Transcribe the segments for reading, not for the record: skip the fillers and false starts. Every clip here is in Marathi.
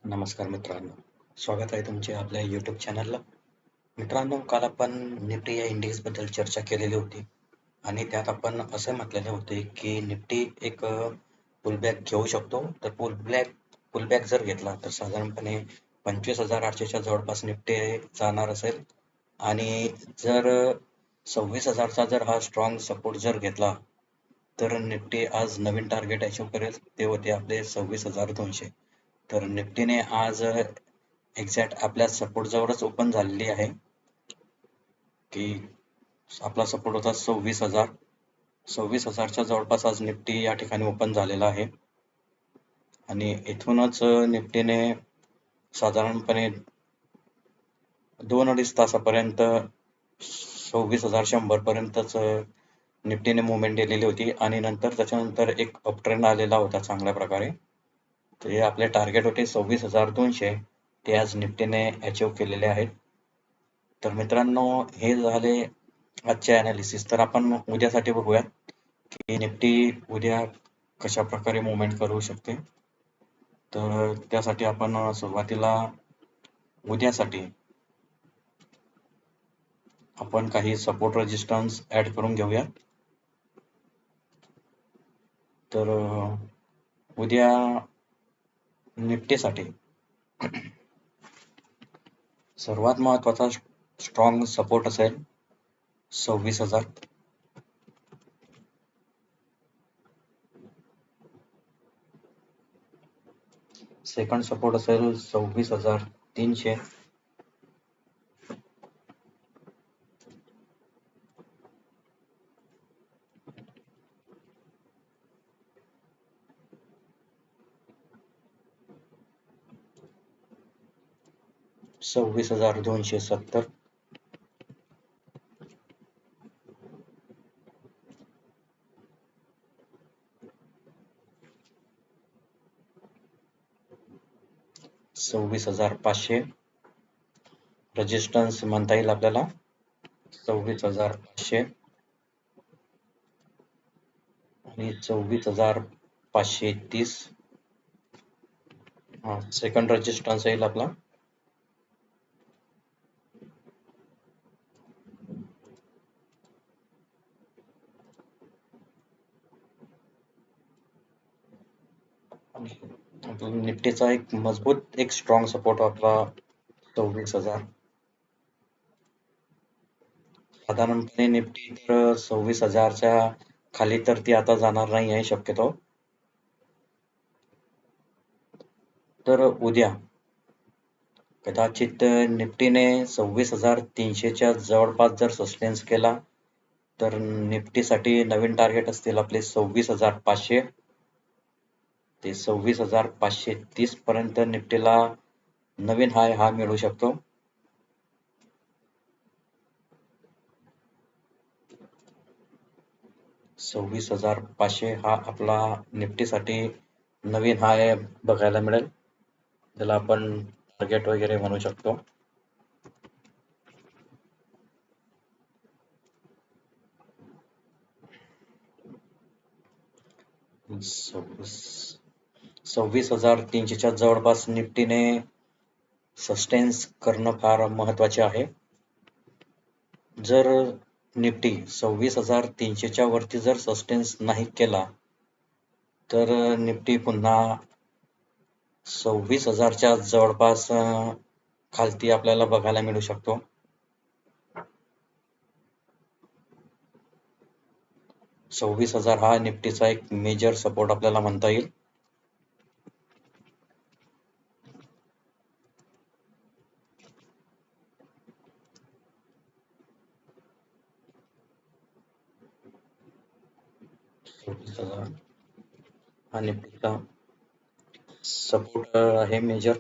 नमस्कार मित्रांनो, स्वागत आहे तुमचे आपल्या YouTube चॅनलला. मित्रांनो, काल आपण निफ्टी या इंडेक्सबद्दल चर्चा केलेली होती आणि त्यात आपण असे म्हटलेले होते की निफ्टी एक पुलबॅक घेऊ शकतो. तर पुलबॅक जर घेतला तर साधारणपणे 25,800च्या जवळपास निफ्टी जाणार असेल आणि जर 26,000चा जर हा स्ट्रॉंग सपोर्ट जर घेतला तर निफ्टी आज नवीन टार्गेट अचीव्ह करेल. ते होते आपले 26,200. तर निफ्टीने आज एक्झॅक्ट आपल्या सपोर्ट जवळच ओपन झालेली आहे की आपला सपोर्ट होता 26,000. 26,000च्या जवळपास आज निफ्टी या ठिकाणी ओपन झालेला आहे आणि इथूनच निफ्टीने साधारणपणे 2-2.5 तासापर्यंत 26,100 पर्यंतच निफ्टीने मुवमेंट दिलेली होती आणि नंतर त्याच्यानंतर एक अप ट्रेंड आलेला होता चांगल्या प्रकारे. तर हे आपले टार्गेट होते 26,200, ते आज निफ्टीने अचीव्ह केलेले आहेत. तर मित्रांनो, हे झाले आजचे ॲनालिसिस. तर आपण उद्यासाठी बघूयात की निफ्टी उद्या कशा प्रकारे मुवमेंट करू शकते. तर त्यासाठी आपण सुरुवातीला उद्यासाठी आपण काही सपोर्ट रेजिस्टन्स ॲड करून घेऊया. तर उद्या निफ्टीसाठी सर्वात महत्त्वाचा स्ट्रॉंग सपोर्ट असेल 26,000. सेकंड सपोर्ट असेल 26,300. $26,270. $26,500 रेजिस्टन्स म्हणता येईल आपल्याला. 26,500 आणि 26,530 सेकंड रेजिस्टन्स येईल आपला. निफ्टीचा एक मजबूत एक स्ट्रॉंग सपोर्ट आपला 26,000. साधारणपणे निफ्टी तर 26,000च्या खाली तर ती आता जाणार नाही आहे शक्यतो. तर उद्या कदाचित निफ्टीने 26,300च्या जवळपास जर सस्टेन्स केला तर निफ्टीसाठी नवीन टार्गेट असतील आपले 26,500 ते 26,530 पर्यंत निफ्टीला नवीन हाय हा मिळू शकतो. $26,500 हा आपला निफ्टीसाठी नवीन हाय बघायला मिळेल, ज्याला आपण टार्गेट वगैरे म्हणू शकतो. सव्वीस 26,300च्या जवळपास निफ्टीने सस्टेन्स करणं फार महत्त्वाचे आहे. जर निफ्टी 26,300च्या वरती जर सस्टेन्स नाही केला तर निफ्टी पुन्हा 26,000च्या जवळपास खालती आपल्याला बघायला मिळू शकतो. $26,000 हा निफ्टीचा एक मेजर सपोर्ट आपल्याला म्हणता येईल. हा निफ्टीचा सपोर्ट आहे मेजर.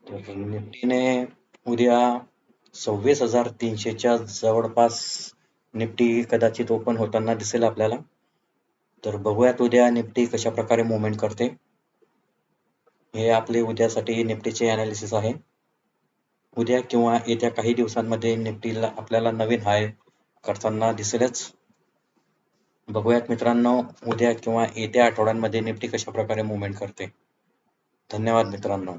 तर निफ्टीने उद्या 26,300च्या जवळपास निफ्टी कदाचित ओपन होताना दिसेल आपल्याला. तर बघूयात उद्या निफ्टी कशा प्रकारे मुवमेंट करते. हे आपले उद्यासाठी निफ्टीचे ॲनालिसिस आहे. उद्या किंवा येत्या काही दिवसांमध्ये निफ्टीला आपल्याला नवीन हाय करताना दिसेलच. बघूयात मित्रांनो उद्या किंवा येत्या आठवड्यांमध्ये निफ्टी कशा प्रकारे मुवमेंट करते. धन्यवाद मित्रांनो.